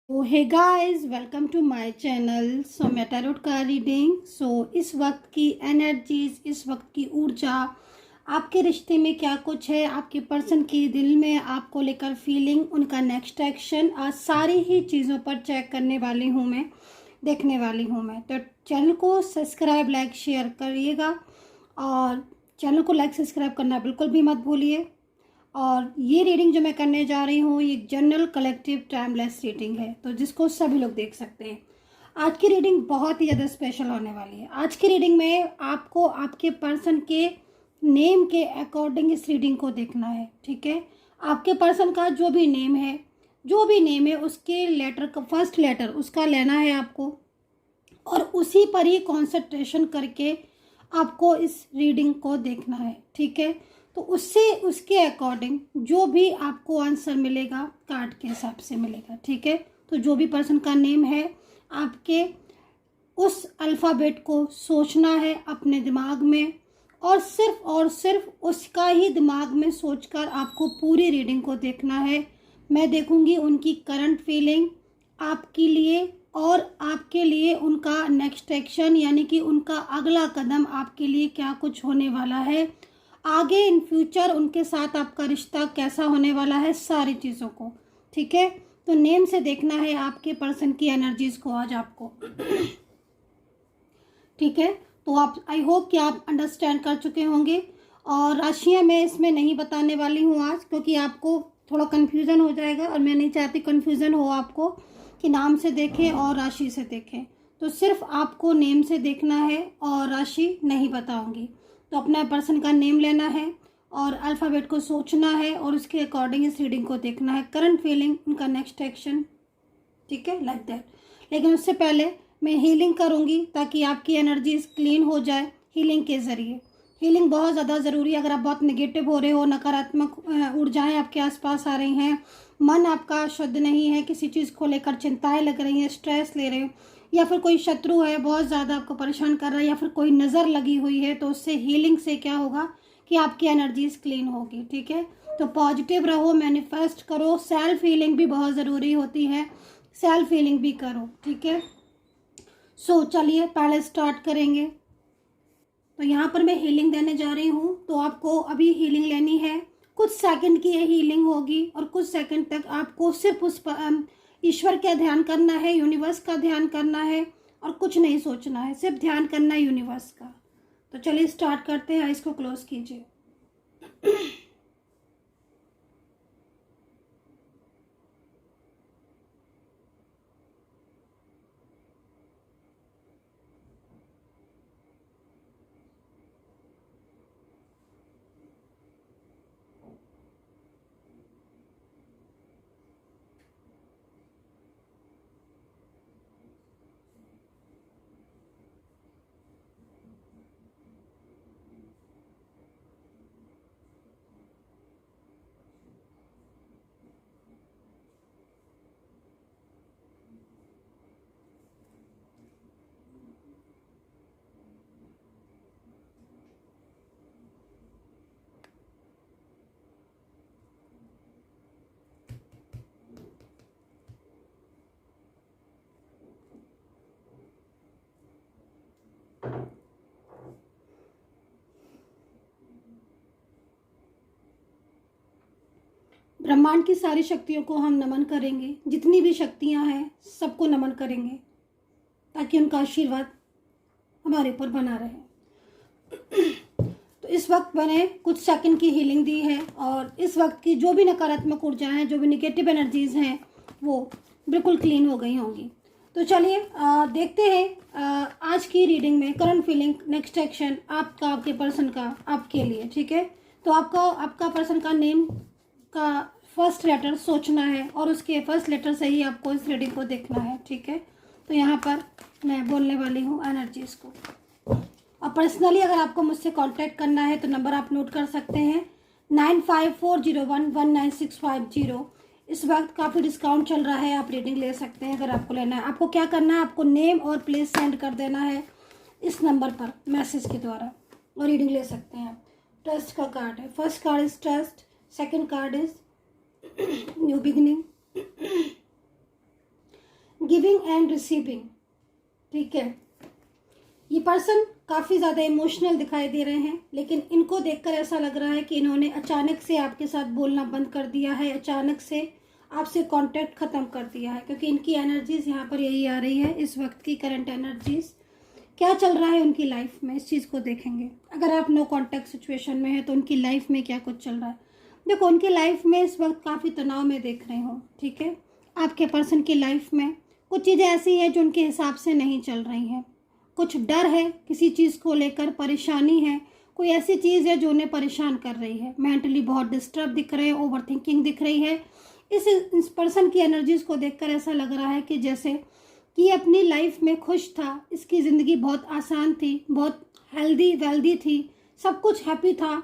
तो hey guys, welcome to my channel. So मैं tarot का रीडिंग। इस वक्त की एनर्जीज, इस वक्त की ऊर्जा, आपके रिश्ते में क्या कुछ है, आपके पर्सन के दिल में आपको लेकर फीलिंग, उनका नेक्स्ट एक्शन, आज सारी ही चीज़ों पर चेक करने वाली हूँ मैं, देखने वाली हूँ मैं। तो चैनल को सब्सक्राइब, लाइक, शेयर करिएगा और चैनल को लाइक सब्सक्राइब करना बिल्कुल भी मत भूलिए। और ये रीडिंग जो मैं करने जा रही हूँ, ये जनरल कलेक्टिव टाइमलेस रीडिंग है, तो जिसको सभी लोग देख सकते हैं। आज की रीडिंग बहुत ही ज़्यादा स्पेशल होने वाली है। आज की रीडिंग में आपको आपके पर्सन के नेम के अकॉर्डिंग इस रीडिंग को देखना है, ठीक है। आपके पर्सन का जो भी नेम है, उसके लेटर का फर्स्ट लेटर उसका लेना है आपको, और उसी पर ही कॉन्सेंट्रेशन करके आपको इस रीडिंग को देखना है, ठीक है। तो उससे उसके अकॉर्डिंग जो भी आपको आंसर मिलेगा कार्ड के हिसाब से मिलेगा, ठीक है। तो जो भी पर्सन का नेम है, आपके उस अल्फ़ाबेट को सोचना है अपने दिमाग में, और सिर्फ उसका ही दिमाग में सोचकर आपको पूरी रीडिंग को देखना है। मैं देखूंगी उनकी करंट फीलिंग आपके लिए, और आपके लिए उनका नेक्स्ट एक्शन, यानी कि उनका अगला कदम आपके लिए क्या कुछ होने वाला है, आगे इन फ्यूचर उनके साथ आपका रिश्ता कैसा होने वाला है, सारी चीज़ों को, ठीक है। तो नेम से देखना है आपके पर्सन की एनर्जीज को आज आपको, ठीक है। तो आप, आई होप कि आप अंडरस्टैंड कर चुके होंगे। और राशियां मैं इसमें नहीं बताने वाली हूँ आज, क्योंकि आपको थोड़ा कन्फ्यूज़न हो जाएगा और मैं नहीं चाहती कन्फ्यूज़न हो आपको, कि नाम से देखें और राशि से देखें। तो सिर्फ आपको नेम से देखना है और राशि नहीं बताऊंगी। तो अपना पर्सन का नेम लेना है और अल्फ़ाबेट को सोचना है और उसके अकॉर्डिंग इस रीडिंग को देखना है, करंट फीलिंग, उनका नेक्स्ट एक्शन, ठीक है, लाइक दैट। लेकिन उससे पहले मैं हीलिंग करूँगी ताकि आपकी एनर्जीज क्लीन हो जाए हीलिंग के ज़रिए। हीलिंग बहुत ज़्यादा ज़रूरी है। अगर आप बहुत नेगेटिव हो रहे हो, नकारात्मक ऊर्जाएं आपके आसपास आ रही हैं, मन आपका शुद्ध नहीं है, किसी चीज़ को लेकर चिंताएं लग रही हैं, स्ट्रेस ले रहे हो, या फिर कोई शत्रु है बहुत ज़्यादा आपको परेशान कर रहा है, या फिर कोई नज़र लगी हुई है, तो उससे हीलिंग से क्या होगा कि आपकी एनर्जीज क्लीन होगी, ठीक है। तो पॉजिटिव रहो, मैनिफेस्ट करो, सेल्फ हीलिंग भी बहुत ज़रूरी होती है, सेल्फ हीलिंग भी करो, ठीक है। चलिए पहले स्टार्ट करेंगे। तो यहाँ पर मैं हीलिंग देने जा रही हूँ, तो आपको अभी हीलिंग लेनी है। कुछ सेकंड की ये हीलिंग होगी और कुछ सेकंड तक आपको सिर्फ उस ईश्वर का ध्यान करना है, यूनिवर्स का ध्यान करना है, और कुछ नहीं सोचना है, सिर्फ ध्यान करना है यूनिवर्स का। तो चलिए स्टार्ट करते हैं, इसको क्लोज कीजिए। ब्रह्मांड की सारी शक्तियों को हम नमन करेंगे, जितनी भी शक्तियां हैं सबको नमन करेंगे, ताकि उनका आशीर्वाद हमारे ऊपर बना रहे। तो इस वक्त मैंने कुछ सेकंड की हीलिंग दी है, और इस वक्त की जो भी नकारात्मक ऊर्जाएं हैं, जो भी निगेटिव एनर्जीज हैं, वो बिल्कुल क्लीन हो गई होंगी। तो चलिए देखते हैं आज की रीडिंग में करंट फीलिंग, नेक्स्ट एक्शन आपका, आपके पर्सन का आपके लिए, ठीक है। तो आपका पर्सन का नेम का फर्स्ट लेटर सोचना है, और उसके फर्स्ट लेटर से ही आपको इस रीडिंग को देखना है, ठीक है। तो यहाँ पर मैं बोलने वाली हूँ एनर्जीज को। और पर्सनली अगर आपको मुझसे कांटेक्ट करना है तो नंबर आप नोट कर सकते हैं, 9540119650। इस वक्त काफ़ी डिस्काउंट चल रहा है, आप रीडिंग ले सकते हैं अगर आपको लेना है। आपको क्या करना है, आपको नेम और प्लेस सेंड कर देना है इस नंबर पर मैसेज के द्वारा, और रीडिंग ले सकते हैं आप। ट्रस्ट का कार्ड है, first card is trust, second card is new beginning, giving and receiving, ठीक है। ये पर्सन काफ़ी ज़्यादा इमोशनल दिखाई दे रहे हैं, लेकिन इनको देखकर ऐसा लग रहा है कि इन्होंने अचानक से आपके साथ बोलना बंद कर दिया है, अचानक से आपसे कांटेक्ट ख़त्म कर दिया है, क्योंकि इनकी एनर्जीज़ यहाँ पर यही आ रही है। इस वक्त की करंट एनर्जीज़ क्या चल रहा है उनकी लाइफ में, इस चीज़ को देखेंगे। अगर आप नो कांटेक्ट सिचुएशन में है तो उनकी लाइफ में क्या कुछ चल रहा है। देखो, उनकी लाइफ में इस वक्त काफ़ी तनाव में देख रहे हो, ठीक है। आपके पर्सन की लाइफ में कुछ चीज़ें ऐसी हैं जो उनके हिसाब से नहीं चल रही हैं। कुछ डर है, किसी चीज़ को लेकर परेशानी है, कोई ऐसी चीज़ है जो उन्हें परेशान कर रही है। मेंटली बहुत डिस्टर्ब दिख रहे हैं, ओवर थिंकिंग दिख रही है। इस पर्सन की एनर्जीज़ को देखकर ऐसा लग रहा है कि जैसे कि ये अपनी लाइफ में खुश था, इसकी ज़िंदगी बहुत आसान थी, बहुत हेल्दी वेल्दी थी, सब कुछ हैप्पी था,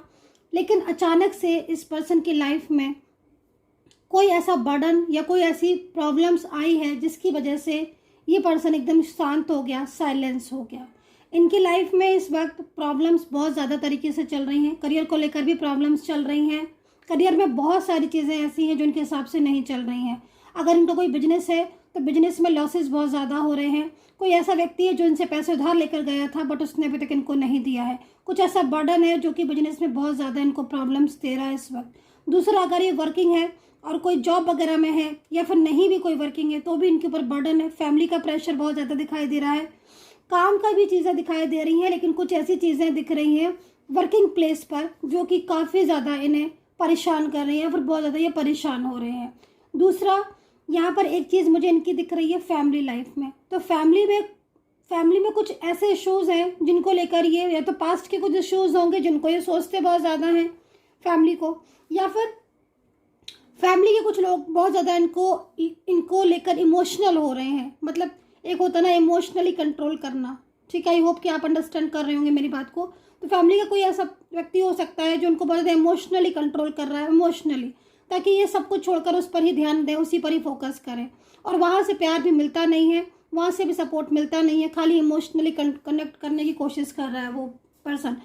लेकिन अचानक से इस पर्सन की लाइफ में कोई ऐसा बर्डन या कोई ऐसी प्रॉब्लम्स आई है जिसकी वजह से ये पर्सन एकदम शांत हो गया, साइलेंस हो गया। इनकी लाइफ में इस वक्त प्रॉब्लम्स बहुत ज़्यादा तरीके से चल रही हैं। करियर को लेकर भी प्रॉब्लम्स चल रही हैं। करियर में बहुत सारी चीज़ें ऐसी हैं जो इनके हिसाब से नहीं चल रही हैं। अगर इनका कोई बिजनेस है तो बिजनेस में लॉसेस बहुत ज़्यादा हो रहे हैं। कोई ऐसा व्यक्ति है जो इनसे पैसे उधार लेकर गया था बट उसने अभी तक इनको नहीं दिया है। कुछ ऐसा बर्डन है जो कि बिजनेस में बहुत ज़्यादा इनको प्रॉब्लम्स दे रहा है इस वक्त। दूसरा, अगर ये वर्किंग है और कोई जॉब वगैरह में है या फिर नहीं भी कोई वर्किंग है तो भी इनके ऊपर बर्डन है। फैमिली का प्रेशर बहुत ज़्यादा दिखाई दे रहा है। काम का भी चीज़ें दिखाई दे रही हैं, लेकिन कुछ ऐसी चीज़ें दिख रही हैं वर्किंग प्लेस पर जो कि काफ़ी ज़्यादा इन्हें परेशान कर रही हैं, फिर बहुत ज़्यादा ये परेशान हो रहे हैं। दूसरा, यहाँ पर एक चीज़ मुझे इनकी दिख रही है फैमिली लाइफ में। तो फैमिली में कुछ ऐसे इशूज़ हैं जिनको लेकर ये, या तो पास्ट के कुछ इशूज़ होंगे जिनको ये सोचते बहुत ज़्यादा हैं फैमिली को, या फिर फैमिली के कुछ लोग बहुत ज़्यादा इनको लेकर इमोशनल हो रहे हैं। मतलब एक होता ना इमोशनली कंट्रोल करना, ठीक है। आई होप कि आप अंडरस्टैंड कर रहे होंगे मेरी बात को। तो फैमिली का कोई ऐसा व्यक्ति हो सकता है जो उनको बहुत ज़्यादा इमोशनली कंट्रोल कर रहा है, इमोशनली, ताकि ये सब कुछ छोड़कर उस पर ही ध्यान दें, उसी पर ही फोकस करें। और वहाँ से प्यार भी मिलता नहीं है, वहाँ से भी सपोर्ट मिलता नहीं है, खाली इमोशनली कनेक्ट करने की कोशिश कर रहा है वो पर्सन।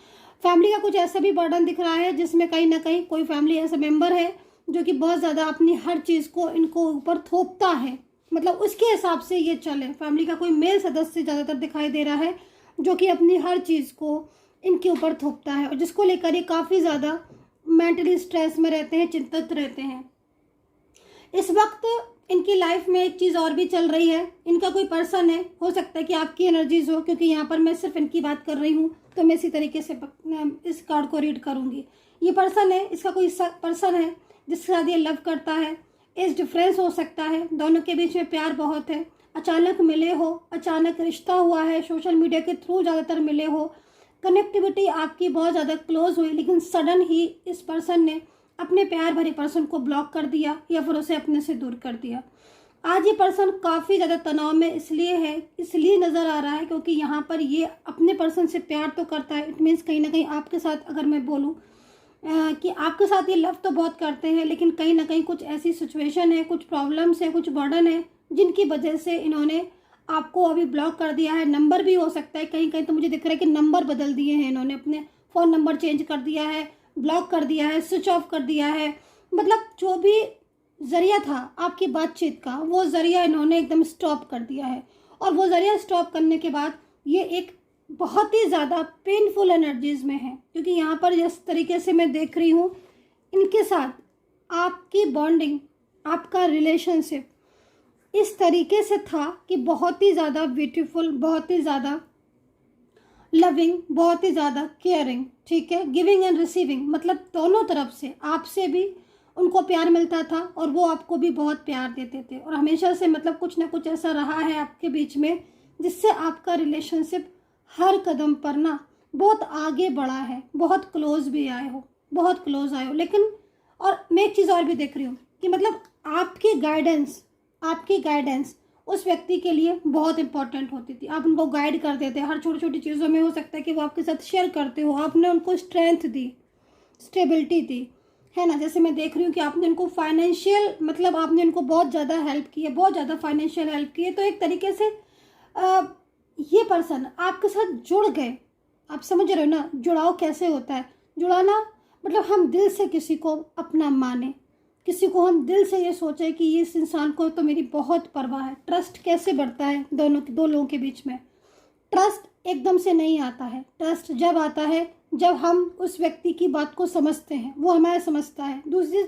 फैमिली का कुछ ऐसा भी बर्डन दिख रहा है जिसमें कहीं ना कहीं कोई फैमिली ऐसा मेंबर है जो कि बहुत ज़्यादा अपनी हर चीज़ को इनको ऊपर थोपता है, मतलब उसके हिसाब से ये चले। फैमिली का कोई मेल सदस्य ज़्यादातर दिखाई दे रहा है जो कि अपनी हर चीज़ को इनके ऊपर थोपता है और जिसको लेकर ये काफ़ी ज़्यादा मेंटली स्ट्रेस में रहते हैं, चिंतित रहते हैं। इस वक्त इनकी लाइफ में एक चीज़ और भी चल रही है। इनका कोई पर्सन है, हो सकता है कि आपकी एनर्जीज हो, क्योंकि यहाँ पर मैं सिर्फ इनकी बात कर रही हूँ तो मैं इसी तरीके से इस कार्ड को रीड करूँगी। ये पर्सन है, इसका कोई पर्सन है जिसके साथ ये लव करता है। एज डिफरेंस हो सकता है, दोनों के बीच में प्यार बहुत है, अचानक मिले हो, अचानक रिश्ता हुआ है, सोशल मीडिया के थ्रू ज़्यादातर मिले हो, कनेक्टिविटी आपकी बहुत ज़्यादा क्लोज हुई, लेकिन सडन ही इस पर्सन ने अपने प्यार भरे पर्सन को ब्लॉक कर दिया या फिर उसे अपने से दूर कर दिया। आज ये पर्सन काफ़ी ज़्यादा तनाव में इसलिए नज़र आ रहा है क्योंकि यहाँ पर ये अपने पर्सन से प्यार तो करता है। इट मीन्स कहीं ना कहीं आपके साथ, अगर मैं बोलूँ कि आपके साथ ये लव तो बहुत करते हैं, लेकिन कहीं ना कहीं कुछ ऐसी सिचुएशन है, कुछ प्रॉब्लम्स है, कुछ बर्डन है जिनकी वजह से इन्होंने आपको अभी ब्लॉक कर दिया है। नंबर भी हो सकता है, कहीं कहीं तो मुझे दिख रहा है कि नंबर बदल दिए हैं इन्होंने, अपने फ़ोन नंबर चेंज कर दिया है, ब्लॉक कर दिया है, स्विच ऑफ कर दिया है। मतलब जो भी ज़रिया था आपकी बातचीत का, वो ज़रिया इन्होंने एकदम स्टॉप कर दिया है। और वो ज़रिया स्टॉप करने के बाद ये एक बहुत ही ज़्यादा पेनफुल एनर्जीज़ में है, क्योंकि यहाँ पर जिस तरीके से मैं देख रही हूँ इनके साथ आपकी बॉन्डिंग, आपका रिलेशनशिप इस तरीके से था कि बहुत ही ज़्यादा ब्यूटीफुल, बहुत ही ज़्यादा लविंग, बहुत ही ज़्यादा केयरिंग, ठीक है। गिविंग एंड रिसीविंग, मतलब दोनों तरफ से आपसे भी उनको प्यार मिलता था और वो आपको भी बहुत प्यार देते थे। और हमेशा से मतलब कुछ ना कुछ ऐसा रहा है आपके बीच में जिससे आपका रिलेशनशिप हर कदम पर ना बहुत आगे बढ़ा है, बहुत क्लोज भी आए हो, बहुत क्लोज आए हो। लेकिन और मैं एक चीज़ और भी देख रही हूँ कि मतलब आपकी गाइडेंस उस व्यक्ति के लिए बहुत इंपॉर्टेंट होती थी। आप उनको गाइड कर देते, हर छोटी छोटी चीज़ों में हो सकता है कि वो आपके साथ शेयर करते हो, आपने उनको स्ट्रेंथ दी, स्टेबिलिटी दी, है ना। जैसे मैं देख रही हूँ कि आपने उनको फाइनेंशियल, मतलब आपने उनको बहुत ज़्यादा हेल्प की है, बहुत ज़्यादा फाइनेंशियल हेल्प की है। तो एक तरीके से ये पर्सन आपके साथ जुड़ गए। आप समझ रहे हो ना जुड़ाव कैसे होता है। जुड़ाना मतलब हम दिल से किसी को अपना माने, किसी को हम दिल से ये सोचें कि इस इंसान को तो मेरी बहुत परवाह है। ट्रस्ट कैसे बढ़ता है दो लोगों के बीच में? ट्रस्ट एकदम से नहीं आता है। ट्रस्ट जब आता है जब हम उस व्यक्ति की बात को समझते हैं, वो हमारा समझता है। दूसरी,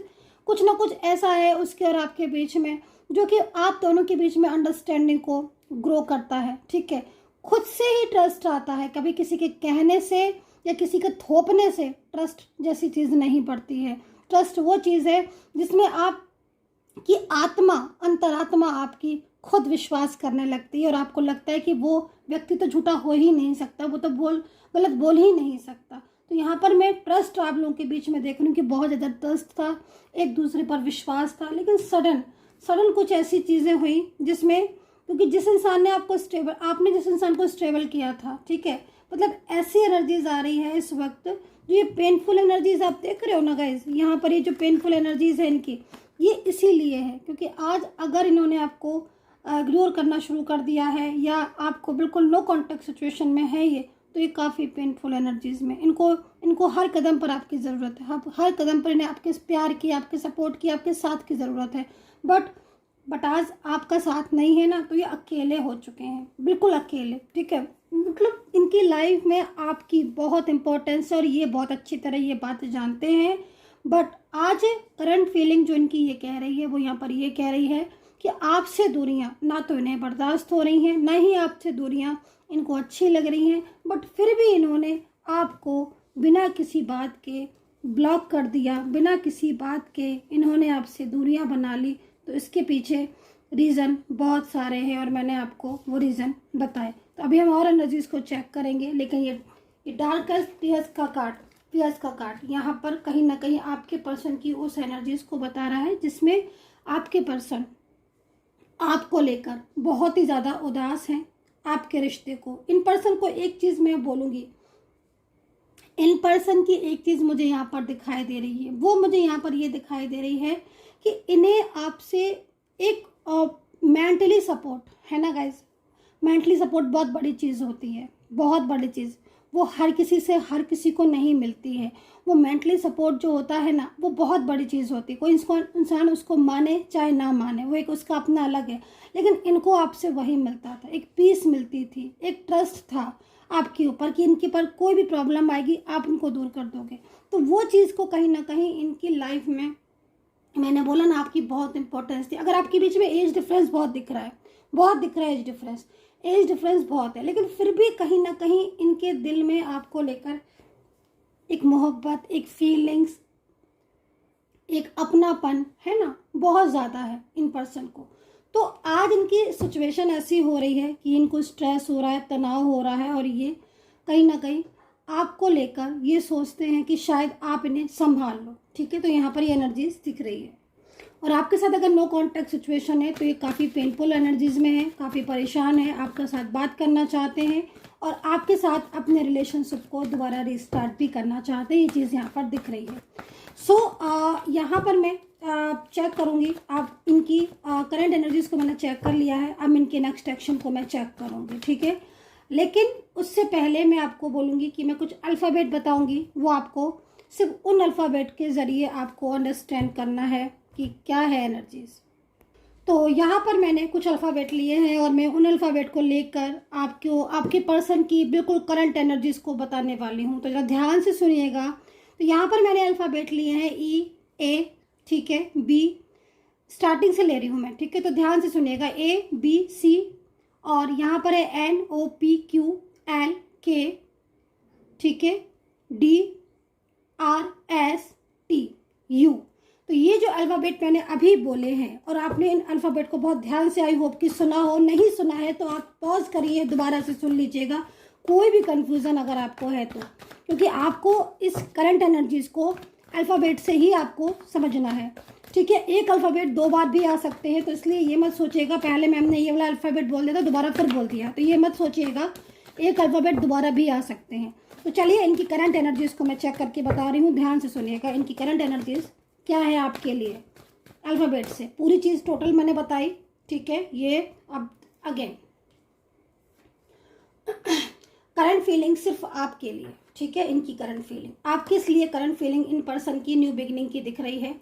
कुछ ना कुछ ऐसा है उसके और आपके बीच में जो कि आप दोनों के बीच में अंडरस्टैंडिंग को ग्रो करता है। ठीक है, खुद से ही ट्रस्ट आता है, कभी किसी के कहने से या किसी के थोपने से ट्रस्ट जैसी चीज़ नहीं बढ़ती है। ट्रस्ट वो चीज़ है जिसमें आप की आत्मा, अंतरात्मा आपकी खुद विश्वास करने लगती है और आपको लगता है कि वो व्यक्ति तो झूठा हो ही नहीं सकता, वो तो गलत बोल ही नहीं सकता। तो यहाँ पर मैं ट्रस्ट आप लोगों के बीच में देख रही हूँ कि बहुत ज़्यादा ट्रस्ट था, एक दूसरे पर विश्वास था, लेकिन सडन कुछ ऐसी चीज़ें हुई जिसमें, क्योंकि जिस इंसान ने आपने जिस इंसान को स्टेबल किया था, ठीक है, मतलब ऐसी एनर्जीज आ रही है इस वक्त, जो ये पेनफुल एनर्जीज आप देख रहे हो ना गाइज, यहाँ पर ये जो पेनफुल एनर्जीज है इनकी, ये इसीलिए है क्योंकि आज अगर इन्होंने आपको इग्नोर करना शुरू कर दिया है या आपको बिल्कुल नो कॉन्टेक्ट सिचुएशन में है ये, तो ये काफ़ी पेनफुल एनर्जीज में इनको हर कदम पर आपकी ज़रूरत है। हर कदम पर इन्हें आपके प्यार की, आपके सपोर्ट की, आपके साथ की ज़रूरत है। बट आज आपका साथ नहीं है ना, तो ये अकेले हो चुके हैं, बिल्कुल अकेले। ठीक है, मतलब इनकी लाइफ में आपकी बहुत इम्पोर्टेंस है और ये बहुत अच्छी तरह ये बात जानते हैं। बट आज करंट फीलिंग जो इनकी ये कह रही है, वो यहाँ पर ये कह रही है कि आपसे दूरियाँ ना तो इन्हें बर्दाश्त हो रही हैं, ना ही आपसे दूरियाँ इनको अच्छी लग रही हैं, बट फिर भी इन्होंने आपको बिना किसी बात के ब्लॉक कर दिया, बिना किसी बात के इन्होंने आपसे दूरियाँ बना ली। तो इसके पीछे रीज़न बहुत सारे हैं और मैंने आपको वो रीज़न बताए। तो अभी हम और एनर्जीज को चेक करेंगे, लेकिन ये डार्केस्ट पियर्स का कार्ड यहाँ पर कहीं ना कहीं आपके पर्सन की उस एनर्जीज को बता रहा है जिसमें आपके पर्सन आपको लेकर बहुत ही ज़्यादा उदास हैं। आपके रिश्ते को, इन पर्सन को एक चीज़ मैं बोलूँगी, इन पर्सन की एक चीज़ मुझे यहाँ पर दिखाई दे रही है, वो मुझे यहाँ पर ये दिखाई दे रही है कि इन्हें आपसे एक मेंटली सपोर्ट है ना गाइज। मेंटली सपोर्ट बहुत बड़ी चीज़ होती है, बहुत बड़ी चीज़, वो हर किसी को नहीं मिलती है। वो मेंटली सपोर्ट जो होता है ना, वो बहुत बड़ी चीज़ होती है। कोई इंसान उसको माने चाहे ना माने, वो एक उसका अपना अलग है, लेकिन इनको आपसे वही मिलता था, एक पीस मिलती थी, एक ट्रस्ट था आपके ऊपर कि इनके पर कोई भी प्रॉब्लम आएगी आप उनको दूर कर दोगे। तो वो चीज़ को कहीं ना कहीं इनकी लाइफ में, मैंने बोला ना, आपकी बहुत इंपॉर्टेंस थी। अगर आपके बीच में एज डिफरेंस बहुत दिख रहा है एज डिफरेंस बहुत है, लेकिन फिर भी कहीं ना कहीं इनके दिल में आपको लेकर एक मोहब्बत, एक फीलिंग्स, एक अपनापन है ना, बहुत ज़्यादा है इन पर्सन को। तो आज इनकी सिचुएशन ऐसी हो रही है कि इनको स्ट्रेस हो रहा है, तनाव हो रहा है और ये कहीं ना कहीं आपको लेकर ये सोचते हैं कि शायद आप इन्हें संभाल लो। ठीक है, तो यहाँ पर ये एनर्जीज दिख रही है और आपके साथ अगर नो कॉन्टैक्ट सिचुएशन है तो ये काफ़ी पेनफुल एनर्जीज में है, काफ़ी परेशान है, आपके साथ बात करना चाहते हैं और आपके साथ अपने रिलेशनशिप को दोबारा रिस्टार्ट भी करना चाहते हैं। ये चीज़ यहाँ पर दिख रही है। यहाँ पर मैं चेक करूँगी, आप इनकी करंट एनर्जीज को मैंने चेक कर लिया है, अब इनके नेक्स्ट एक्शन को मैं चेक करूँगी। ठीक है, लेकिन उससे पहले मैं आपको बोलूँगी कि मैं कुछ अल्फ़ाबेट बताऊँगी, वो आपको सिर्फ उन अल्फ़ाबेट के ज़रिए आपको अंडरस्टैंड करना है कि क्या है एनर्जीज। तो यहाँ पर मैंने कुछ अल्फ़ाबेट लिए हैं और मैं उन अल्फ़ाबेट को लेकर आपके पर्सन की बिल्कुल करंट एनर्जीज को बताने वाली हूँ। तो जरा ध्यान से सुनिएगा। तो यहाँ पर मैंने अल्फ़ाबेट लिए हैं ई, ए, ठीक है, बी, स्टार्टिंग से ले रही हूँ मैं। ठीक है, तो ध्यान से सुनिएगा, ए, बी, सी, और यहाँ पर है N, O, P, Q, L, K, ठीक है, D, R, S, T, U. तो ये जो अल्फ़ाबेट मैंने अभी बोले हैं और आपने इन अल्फ़ाबेट को बहुत ध्यान से, आई होप कि सुना हो, नहीं सुना है तो आप पॉज करिए, दोबारा से सुन लीजिएगा, कोई भी कन्फ्यूज़न अगर आपको है तो, क्योंकि आपको इस करंट एनर्जीज को अल्फ़ाबेट से ही आपको समझना है। ठीक है, एक अल्फ़ाबेट दो बार भी आ सकते हैं, तो इसलिए ये मत सोचिएगा पहले मैम ने ये वाला अल्फ़ाबेट बोल दिया था दोबारा फिर बोल दिया, तो ये मत सोचिएगा, एक अल्फ़ाबेट दोबारा भी आ सकते हैं। तो चलिए इनकी करंट एनर्जीज को मैं चेक करके बता रही हूँ, ध्यान से सुनिएगा। इनकी करंट एनर्जीज क्या है आपके लिए अल्फ़ाबेट से, पूरी चीज़ टोटल मैंने बताई। ठीक है, ये अब अगेन करंट फीलिंग सिर्फ आपके लिए। ठीक है, इनकी करंट फीलिंग आप किस लिए, करंट फीलिंग इन पर्सन की न्यू बिगिनिंग की दिख रही है।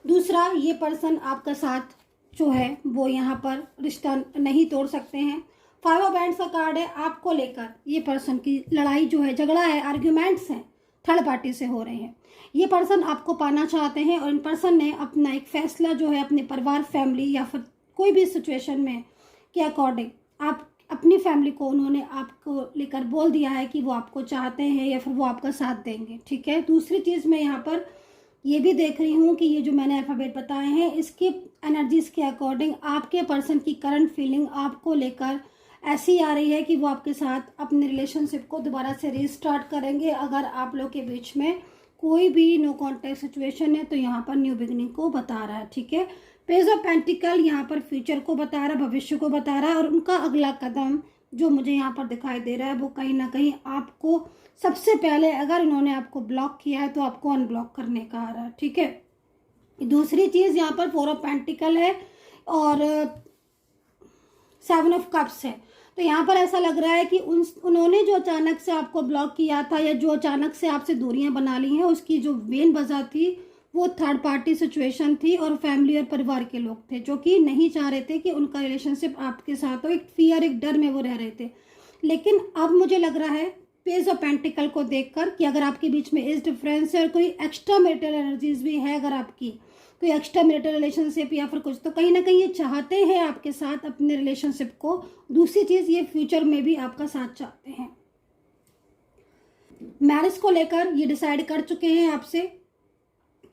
दूसरा, ये पर्सन आपका साथ जो है वो यहाँ पर रिश्ता नहीं तोड़ सकते हैं। 5 ऑफ हैंड्स का कार्ड है, आपको लेकर ये पर्सन की लड़ाई जो है, झगड़ा है, आर्ग्यूमेंट्स हैं, थर्ड पार्टी से हो रहे हैं। ये पर्सन आपको पाना चाहते हैं और इन पर्सन ने अपना एक फैसला जो है अपने परिवार, फैमिली या फिर कोई भी सिचुएशन में के अकॉर्डिंग आप अपनी फैमिली को उन्होंने आपको लेकर बोल दिया है कि वो आपको चाहते हैं या फिर वो आपका साथ देंगे, ठीक है। दूसरी चीज़ मैं यहाँ पर ये भी देख रही हूँ कि ये जो मैंने अल्फ़ाबेट बताए हैं इसके एनर्जीज के अकॉर्डिंग आपके पर्सन की करंट फीलिंग आपको लेकर ऐसी आ रही है कि वो आपके साथ अपने रिलेशनशिप को दोबारा से रीस्टार्ट करेंगे। अगर आप लोग के बीच में कोई भी नो कॉन्टैक्ट सिचुएशन है तो यहाँ पर न्यू बिगनिंग को बता रहा है, ठीक है। पेज ऑफ पेंटिकल यहाँ पर फ्यूचर को बता रहा है, भविष्य को बता रहा है, और उनका अगला कदम जो मुझे यहाँ पर दिखाई दे रहा है वो कहीं ना कहीं आपको सबसे पहले, अगर उन्होंने आपको ब्लॉक किया है तो आपको अनब्लॉक करने का आ रहा है, ठीक है। दूसरी चीज़ यहाँ पर 4 ऑफ पेंटिकल है और 7 ऑफ कप्स है। तो यहाँ पर ऐसा लग रहा है कि उन्होंने जो अचानक से आपको ब्लॉक किया था या जो अचानक से आपसे दूरियां बना ली हैं उसकी जो मेन वजह थी वो थर्ड पार्टी सिचुएशन थी और फैमिली और परिवार के लोग थे जो कि नहीं चाह रहे थे कि उनका रिलेशनशिप आपके साथ हो। एक फियर, एक डर में वो रह रहे थे। लेकिन अब मुझे लग रहा है पेज ऑफ पेंटिकल को देखकर कि अगर आपके बीच में एज डिफरेंस है और कोई एक्स्ट्रा मैरिटल एनर्जीज भी है, अगर आपकी कोई एक्स्ट्रा मैरिटल रिलेशनशिप या फिर कुछ, तो कहीं ना कहीं ये चाहते हैं आपके साथ अपने रिलेशनशिप को। दूसरी चीज़, ये फ्यूचर में भी आपका साथ चाहते हैं। मैरिज को लेकर ये डिसाइड कर चुके हैं आपसे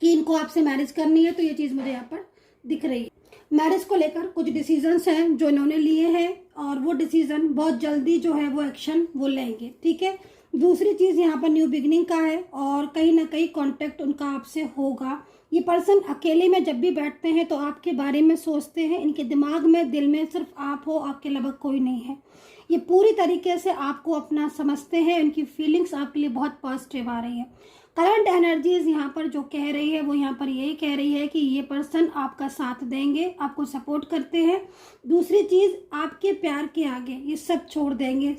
कि इनको आपसे मैरिज करनी है, तो ये चीज़ मुझे यहाँ पर दिख रही है। मैरिज को लेकर कुछ डिसीजंस हैं जो इन्होंने लिए हैं और वो डिसीजन बहुत जल्दी जो है वो एक्शन वो लेंगे, ठीक है। दूसरी चीज़ यहाँ पर न्यू बिगनिंग का है और कहीं ना कहीं कांटेक्ट उनका आपसे होगा। ये पर्सन अकेले में जब भी बैठते हैं तो आपके बारे में सोचते हैं, इनके दिमाग में, दिल में सिर्फ आप हो, आपके अलावा कोई नहीं है। ये पूरी तरीके से आपको अपना समझते हैं, इनकी फीलिंग्स आपके लिए बहुत पॉजिटिव आ रही है। करंट एनर्जीज यहाँ पर जो कह रही है वो यहाँ पर यही कह रही है कि ये पर्सन आपका साथ देंगे, आपको सपोर्ट करते हैं। दूसरी चीज़, आपके प्यार के आगे ये सब छोड़ देंगे,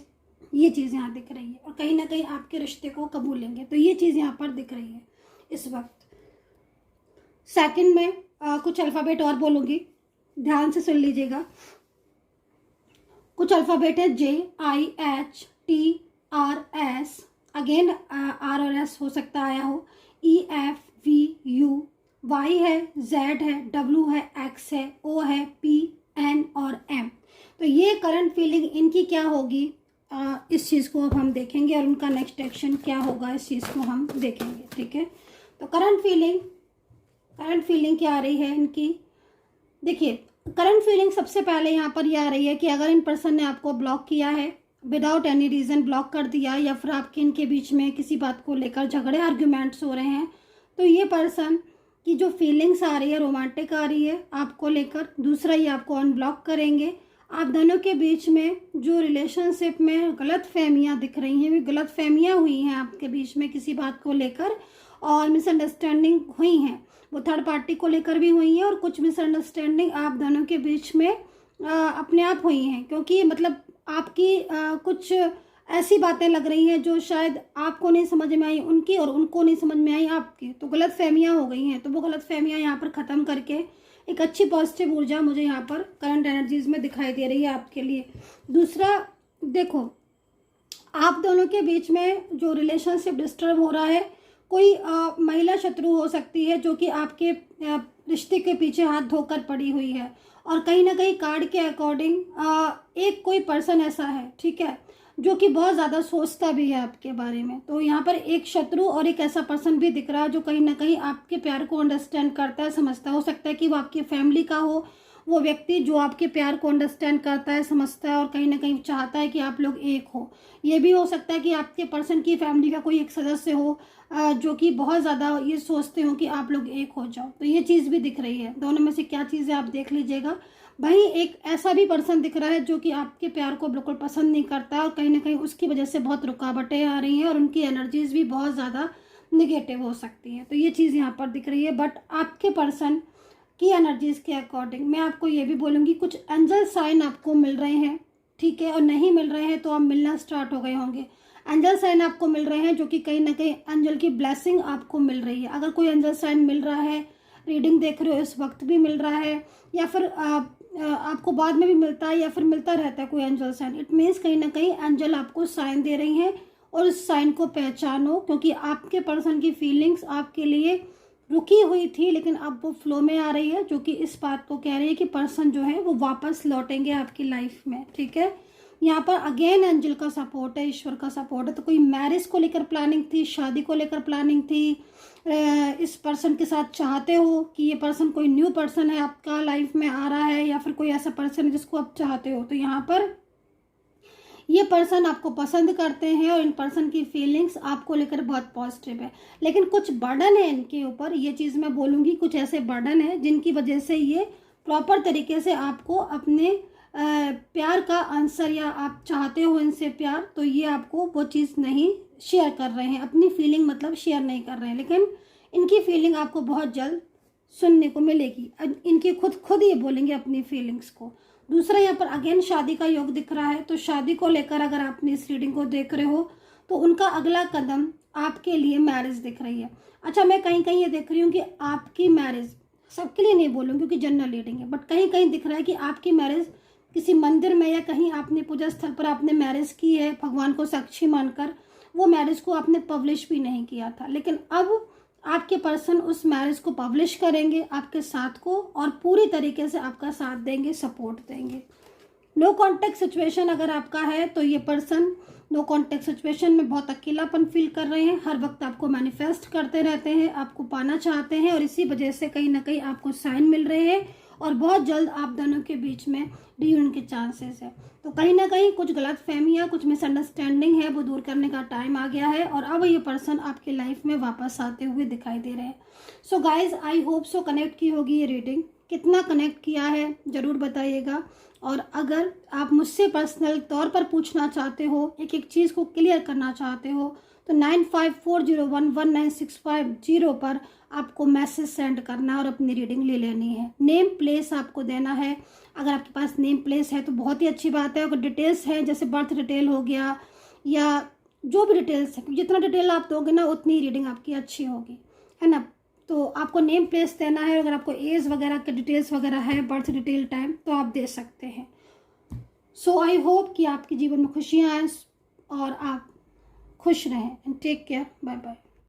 ये चीज़ यहाँ दिख रही है और कहीं ना कहीं आपके रिश्ते को कबूलेंगे, तो ये चीज़ यहाँ पर दिख रही है इस वक्त। सेकंड में कुछ अल्फ़ाबेट और बोलूँगी, ध्यान से सुन लीजिएगा। कुछ अल्फ़ाबेट है JIHTRS, अगेन R और S हो सकता आया हो, EFVU, Y है, Z है, W है, X है, O है, P, N और M। तो ये करंट फीलिंग इनकी क्या होगी, इस चीज़ को अब हम देखेंगे और उनका नेक्स्ट एक्शन क्या होगा इस चीज़ को हम देखेंगे, ठीक है। तो करंट फीलिंग क्या आ रही है इनकी, देखिए करंट फीलिंग सबसे पहले यहाँ पर यह आ रही है कि अगर इन पर्सन ने आपको ब्लॉक किया है, विदाउट एनी रीज़न ब्लॉक कर दिया, या फिर आपके इनके बीच में किसी बात को लेकर झगड़े, आर्ग्यूमेंट्स हो रहे हैं, तो ये पर्सन की जो फीलिंग्स आ रही है रोमांटिक आ रही है आपको लेकर। दूसरा, ये आपको अनब्लॉक करेंगे। आप दोनों के बीच में जो रिलेशनशिप में गलत फहमियाँ दिख रही हैं, वे गलत फहमियाँ हुई हैं आपके बीच में किसी बात को लेकर और मिसअंडरस्टैंडिंग हुई हैं, वो थर्ड पार्टी को लेकर भी हुई हैं और कुछ मिसअंडरस्टैंडिंग आप दोनों के बीच में अपने आप हुई हैं, क्योंकि मतलब आपकी कुछ ऐसी बातें लग रही हैं जो शायद आपको नहीं समझ में आई उनकी और उनको नहीं समझ में आई आपकी, तो गलत फहमियाँ हो गई हैं। तो वो गलत फहमियाँ यहाँ पर ख़त्म करके एक अच्छी पॉजिटिव ऊर्जा मुझे यहाँ पर करंट एनर्जीज में दिखाई दे रही है आपके लिए। दूसरा, देखो आप दोनों के बीच में जो रिलेशनशिप डिस्टर्ब हो रहा है, कोई महिला शत्रु हो सकती है जो कि आपके रिश्ते के पीछे हाथ धोकर पड़ी हुई है और कहीं ना कहीं कार्ड के अकॉर्डिंग एक कोई पर्सन ऐसा है, ठीक है, जो कि बहुत ज़्यादा सोचता भी है आपके बारे में। तो यहाँ पर एक शत्रु और एक ऐसा पर्सन भी दिख रहा है जो कहीं ना कहीं आपके प्यार को अंडरस्टैंड करता है, समझता है। हो सकता है कि वो आपकी फैमिली का हो, वो व्यक्ति जो आपके प्यार को अंडरस्टैंड करता है, समझता है और कहीं ना कहीं चाहता है कि आप लोग एक हो। ये भी हो सकता है कि आपके पर्सन की फैमिली का कोई एक सदस्य हो जो कि बहुत ज़्यादा ये सोचते हो कि आप लोग एक हो जाओ, तो ये चीज़ भी दिख रही है। दोनों में से क्या चीज़ है आप देख लीजिएगा। वहीं एक ऐसा भी पर्सन दिख रहा है जो कि आपके प्यार को बिल्कुल पसंद नहीं करता और कहीं ना कहीं उसकी वजह से बहुत रुकावटें आ रही हैं और उनकी एनर्जीज भी बहुत ज़्यादा निगेटिव हो सकती हैं, तो ये चीज़ यहाँ पर दिख रही है। बट आपके पर्सन की एनर्जीज के अकॉर्डिंग मैं आपको ये भी बोलूँगी, कुछ एंजल साइन आपको मिल रहे हैं, ठीक है, और नहीं मिल रहे हैं तो आप मिलना स्टार्ट हो गए होंगे। एंजल साइन आपको मिल रहे हैं जो कि कहीं ना कहीं एंजल की ब्लेसिंग आपको मिल रही है। अगर कोई एंजल साइन मिल रहा है रीडिंग देख रहे हो इस वक्त भी मिल रहा है, या फिर आपको बाद में भी मिलता है, या फिर मिलता रहता है कोई एंजल साइन। इट मीन्स कहीं ना कहीं एंजल आपको साइन दे रही हैं, और उस साइन को पहचानो, क्योंकि आपके पर्सन की फीलिंग्स आपके लिए रुकी हुई थी, लेकिन अब वो फ्लो में आ रही है, जो कि इस बात को कह रही है कि पर्सन जो है वो वापस लौटेंगे आपकी लाइफ में। ठीक है, यहाँ पर अगेन एंजल का सपोर्ट है, ईश्वर का सपोर्ट है। तो कोई मैरिज को लेकर प्लानिंग थी, शादी को लेकर प्लानिंग थी, इस पर्सन के साथ चाहते हो कि ये पर्सन कोई न्यू पर्सन है आपका लाइफ में आ रहा है, या फिर कोई ऐसा पर्सन है जिसको आप चाहते हो। तो यहाँ पर ये पर्सन आपको पसंद करते हैं और इन पर्सन की फीलिंग्स आपको लेकर बहुत पॉजिटिव है, लेकिन कुछ बर्डन है इनके ऊपर। ये चीज़ मैं बोलूँगी, कुछ ऐसे बर्डन है जिनकी वजह से ये प्रॉपर तरीके से आपको अपने प्यार का आंसर, या आप चाहते हो इनसे प्यार, तो ये आपको वो चीज़ नहीं शेयर कर रहे हैं, अपनी फीलिंग मतलब शेयर नहीं कर रहे हैं, लेकिन इनकी फीलिंग आपको बहुत जल्द सुनने को मिलेगी। इनकी खुद ये बोलेंगे अपनी फीलिंग्स को। दूसरा, यहाँ पर अगेन शादी का योग दिख रहा है, तो शादी को लेकर अगर आप इस रीडिंग को देख रहे हो तो उनका अगला कदम आपके लिए मैरिज दिख रही है। अच्छा, मैं कहीं कहीं ये देख रही हूँ कि आपकी मैरिज, सबके लिए नहीं बोलूँ क्योंकि जनरल रीडिंग है, बट कहीं कहीं दिख रहा है कि आपकी मैरिज किसी मंदिर में या कहीं आपने पूजा स्थल पर आपने मैरिज की है, भगवान को साक्षी मानकर। वो मैरिज को आपने पब्लिश भी नहीं किया था, लेकिन अब आपके पर्सन उस मैरिज को पब्लिश करेंगे आपके साथ को, और पूरी तरीके से आपका साथ देंगे, सपोर्ट देंगे। नो कॉन्टेक्ट सिचुएशन अगर आपका है तो ये पर्सन नो कॉन्टेक्ट सिचुएशन में बहुत अकेलापन फील कर रहे हैं, हर वक्त आपको मैनिफेस्ट करते रहते हैं, आपको पाना चाहते हैं, और इसी वजह से कहीं ना कहीं आपको साइन मिल रहे हैं, और बहुत जल्द आप दोनों के बीच में रियूनियन के चांसेस है। तो कहीं ना कहीं कुछ गलत फहमियाँ, कुछ मिसअंडरस्टैंडिंग है, वो दूर करने का टाइम आ गया है, और अब ये पर्सन आपके लाइफ में वापस आते हुए दिखाई दे रहे हैं। So guys, I hope so connect की होगी ये रीडिंग। कितना कनेक्ट किया है ज़रूर बताइएगा, और अगर आप मुझसे पर्सनल तौर पर पूछना चाहते हो, एक एक चीज़ को क्लियर करना चाहते हो, तो 9540119650 पर आपको मैसेज सेंड करना और अपनी रीडिंग ले लेनी है। नेम प्लेस आपको देना है, अगर आपके पास नेम प्लेस है तो बहुत ही अच्छी बात है। अगर डिटेल्स है, जैसे बर्थ डिटेल हो गया या जो भी डिटेल्स है, जितना डिटेल आप दोगे ना उतनी रीडिंग आपकी अच्छी होगी, है ना। तो आपको नेम प्लेस देना है, अगर आपको एज वगैरह के डिटेल्स वगैरह है, बर्थ डिटेल, टाइम, तो आप दे सकते हैं। सो आई होप कि आपके जीवन में खुशियाँ आए और आप खुश रहें। And take care, bye bye.